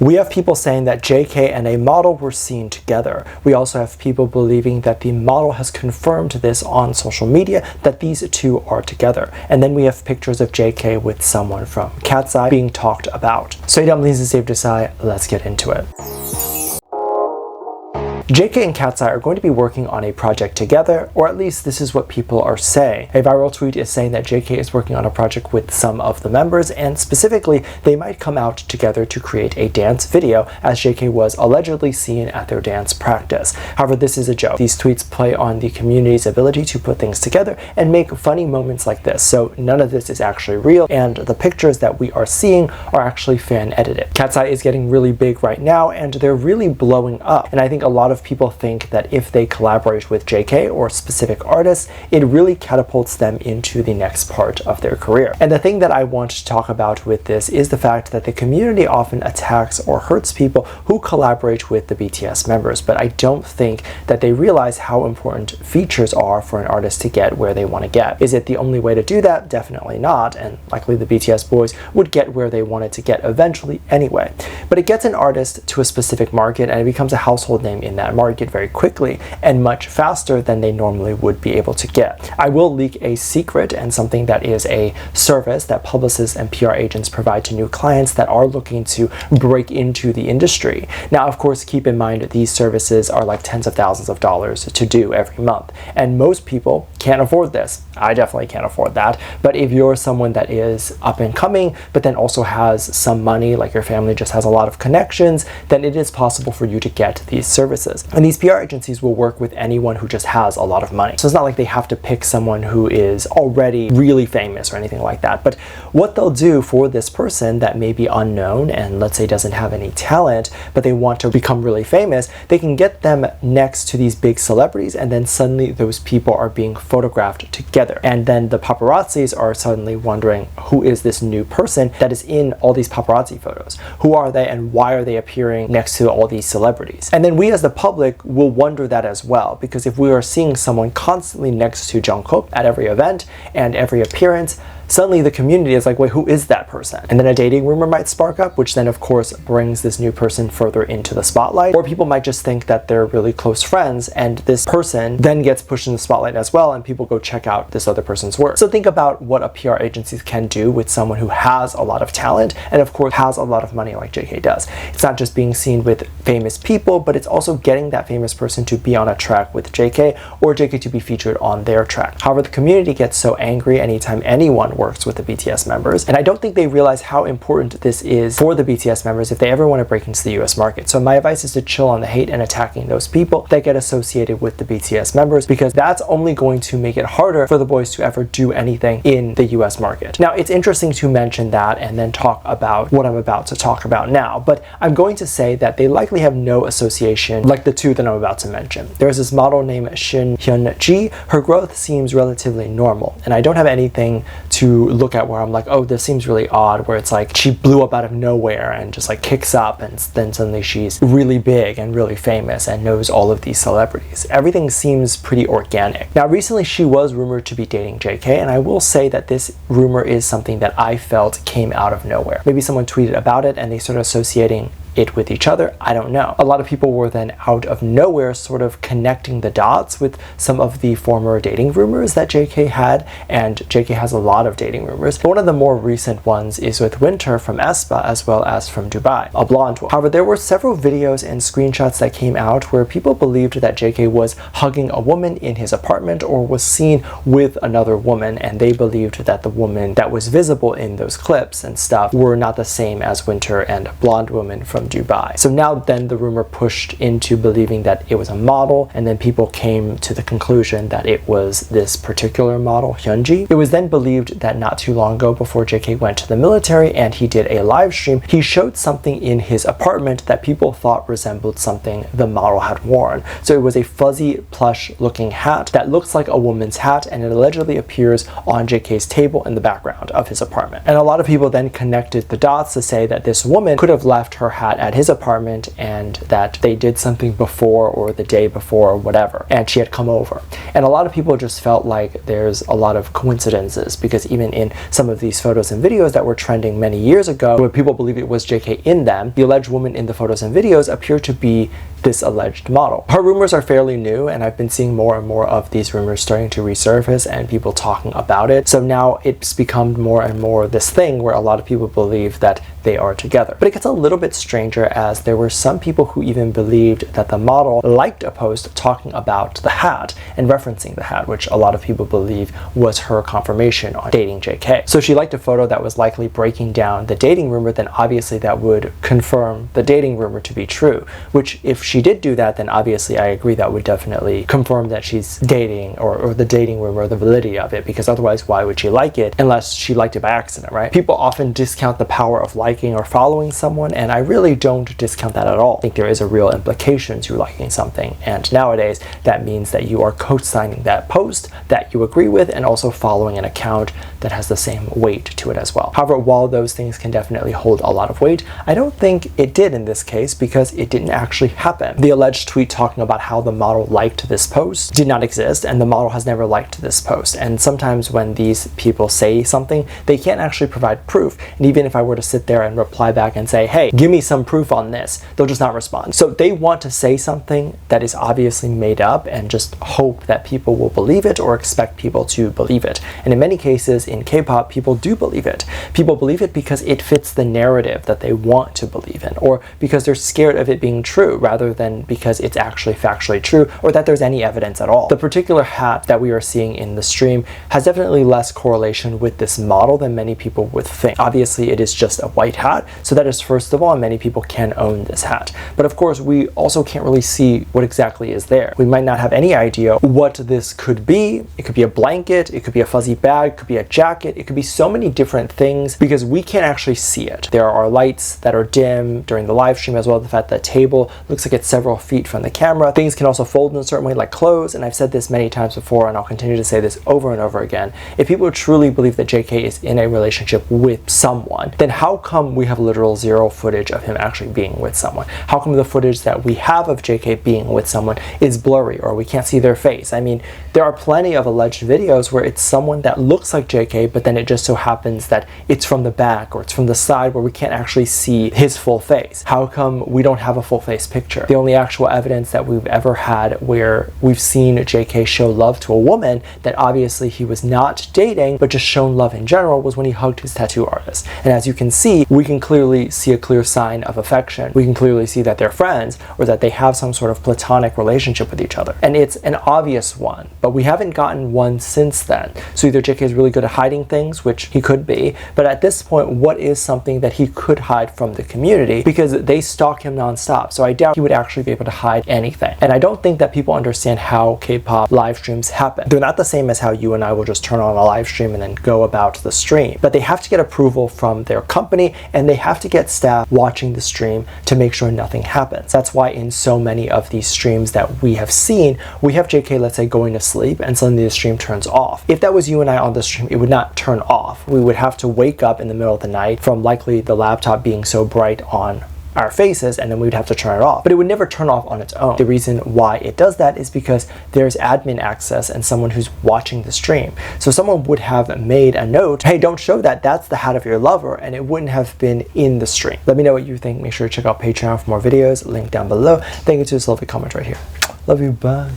We have people saying that JK and a model were seen together. We also have people believing that the model has confirmed this on social media, that these two are together. And then we have pictures of JK with someone from Katseye being talked about. So hey Dumplings, it's Dave Disci, let's get into it. JK and Katseye are going to be working on a project together, or at least this is what people are saying. A viral tweet is saying that JK is working on a project with some of the members, and specifically, they might come out together to create a dance video, as JK was allegedly seen at their dance practice. However, this is a joke. These tweets play on the community's ability to put things together and make funny moments like this, so none of this is actually real, and the pictures that we are seeing are actually fan edited. Katseye is getting really big right now, and they're really blowing up, and I think a lot of people think that if they collaborate with JK or specific artists, it really catapults them into the next part of their career. And the thing that I want to talk about with this is the fact that the community often attacks or hurts people who collaborate with the BTS members, but I don't think that they realize how important features are for an artist to get where they want to get. Is it the only way to do that? Definitely not, and likely the BTS boys would get where they wanted to get eventually anyway. But it gets an artist to a specific market, and it becomes a household name in that market very quickly and much faster than they normally would be able to get. I will leak a secret and something that is a service that publicists and PR agents provide to new clients that are looking to break into the industry. Now, of course, keep in mind that these services are like tens of thousands of dollars to do every month, and most people can't afford this. I definitely can't afford that, but if you're someone that is up and coming but then also has some money, like your family just has a lot of connections, then it is possible for you to get these services. And these PR agencies will work with anyone who just has a lot of money. So it's not like they have to pick someone who is already really famous or anything like that. But what they'll do for this person that may be unknown and let's say doesn't have any talent, but they want to become really famous, they can get them next to these big celebrities, and then suddenly those people are being photographed together. And then the paparazzis are suddenly wondering, who is this new person that is in all these paparazzi photos? Who are they and why are they appearing next to all these celebrities? And then we as the public will wonder that as well, because if we are seeing someone constantly next to Jungkook at every event and every appearance, suddenly the community is like, wait, who is that person? And then a dating rumor might spark up, which then of course brings this new person further into the spotlight. Or people might just think that they're really close friends, and this person then gets pushed in the spotlight as well, and people go check out this other person's work. So think about what a PR agency can do with someone who has a lot of talent and of course has a lot of money like JK does. It's not just being seen with famous people, but it's also getting that famous person to be on a track with JK, or JK to be featured on their track. However, the community gets so angry anytime anyone works with the BTS members, and I don't think they realize how important this is for the BTS members if they ever want to break into the US market. So my advice is to chill on the hate and attacking those people that get associated with the BTS members, because that's only going to make it harder for the boys to ever do anything in the US market. Now, it's interesting to mention that and then talk about what I'm about to talk about now, but I'm going to say that they likely have no association like the two that I'm about to mention. There's this model named Shin Hyunji. Her growth seems relatively normal, and I don't have anything to look at where I'm like, oh, this seems really odd, where it's like she blew up out of nowhere and just like kicks up, and then suddenly she's really big and really famous and knows all of these celebrities. Everything seems pretty organic. Now, recently she was rumored to be dating JK, and I will say that this rumor is something that I felt came out of nowhere. Maybe someone tweeted about it and they started associating it with each other. I don't know. A lot of people were then out of nowhere sort of connecting the dots with some of the former dating rumors that JK had, and JK has a lot of dating rumors. But one of the more recent ones is with Winter from aespa as well as from Dubai, a blonde one. However, there were several videos and screenshots that came out where people believed that JK was hugging a woman in his apartment or was seen with another woman, and they believed that the woman that was visible in those clips and stuff were not the same as Winter and blonde woman from Dubai. So now then the rumor pushed into believing that it was a model, and then people came to the conclusion that it was this particular model, Hyunji. It was then believed that not too long ago, before JK went to the military and he did a live stream, he showed something in his apartment that people thought resembled something the model had worn. So it was a fuzzy plush looking hat that looks like a woman's hat, and it allegedly appears on JK's table in the background of his apartment. And a lot of people then connected the dots to say that this woman could have left her hat hat at his apartment and that they did something before or the day before or whatever, and she had come over. And a lot of people just felt like there's a lot of coincidences, because even in some of these photos and videos that were trending many years ago, where people believe it was JK in them, the alleged woman in the photos and videos appeared to be this alleged model. Her rumors are fairly new, and I've been seeing more and more of these rumors starting to resurface and people talking about it. So now it's become more and more this thing where a lot of people believe that they are together. But it gets a little bit stranger, as there were some people who even believed that the model liked a post talking about the hat and referencing the hat, which a lot of people believe was her confirmation on dating JK. So she liked a photo that was likely breaking down the dating rumor, then obviously that would confirm the dating rumor to be true, which if she did do that, then obviously I agree that would definitely confirm that she's dating, or the dating rumor, the validity of it, because otherwise why would she like it unless she liked it by accident, right? People often discount the power of liking or following someone, and I really don't discount that at all. I think there is a real implication to liking something, and nowadays that means that you are co-signing that post that you agree with and also following an account that has the same weight to it as well. However, while those things can definitely hold a lot of weight, I don't think it did in this case, because it didn't actually happen. The alleged tweet talking about how the model liked this post did not exist, and the model has never liked this post. And sometimes when these people say something, they can't actually provide proof. And even if I were to sit there and reply back and say, hey, give me some proof on this, they'll just not respond. So they want to say something that is obviously made up and just hope that people will believe it or expect people to believe it. And in many cases in K-pop, people do believe it. People believe it because it fits the narrative that they want to believe in, or because they're scared of it being true rather than because it's actually factually true or that there's any evidence at all. The particular hat that we are seeing in the stream has definitely less correlation with this model than many people would think. Obviously, it is just a white hat, so that is first of all, and many people can own this hat. But of course, we also can't really see what exactly is there. We might not have any idea what this could be. It could be a blanket, it could be a fuzzy bag, it could be a jacket, it could be so many different things because we can't actually see it. There are lights that are dim during the live stream, as well as the fact that the table looks like it's several feet from the camera. Things can also fold in a certain way, like clothes, and I've said this many times before, and I'll continue to say this over and over again. If people truly believe that JK is in a relationship with someone, then how come we have literal zero footage of him actually being with someone? How come the footage that we have of JK being with someone is blurry, or we can't see their face? I mean, there are plenty of alleged videos where it's someone that looks like JK, but then it just so happens that it's from the back or it's from the side where we can't actually see his full face. How come we don't have a full face picture? The only actual evidence that we've ever had where we've seen JK show love to a woman that obviously he was not dating, but just shown love in general, was when he hugged his tattoo artist. And as you can see, we can clearly see a clear sign of affection. We can clearly see that they're friends, or that they have some sort of platonic relationship with each other. And it's an obvious one, but we haven't gotten one since then. So either JK is really good at hiding things, which he could be, but at this point, what is something that he could hide from the community? Because they stalk him nonstop, so I doubt he would actually be able to hide anything. And I don't think that people understand how K-pop live streams happen. They're not the same as how you and I will just turn on a live stream and then go about the stream, but they have to get approval from their company, and they have to get staff watching the stream to make sure nothing happens. That's why in so many of these streams that we have seen, we have JK, let's say, going to sleep, and suddenly the stream turns off. If that was you and I on the stream, it would not turn off. We would have to wake up in the middle of the night from likely the laptop being so bright on our faces, and then we would have to turn it off. But it would never turn off on its own. The reason why it does that is because there's admin access and someone who's watching the stream. So someone would have made a note, hey, don't show that, that's the hat of your lover, and it wouldn't have been in the stream. Let me know what you think. Make sure to check out Patreon for more videos, link down below. Thank you to this lovely comment right here. Love you, bye.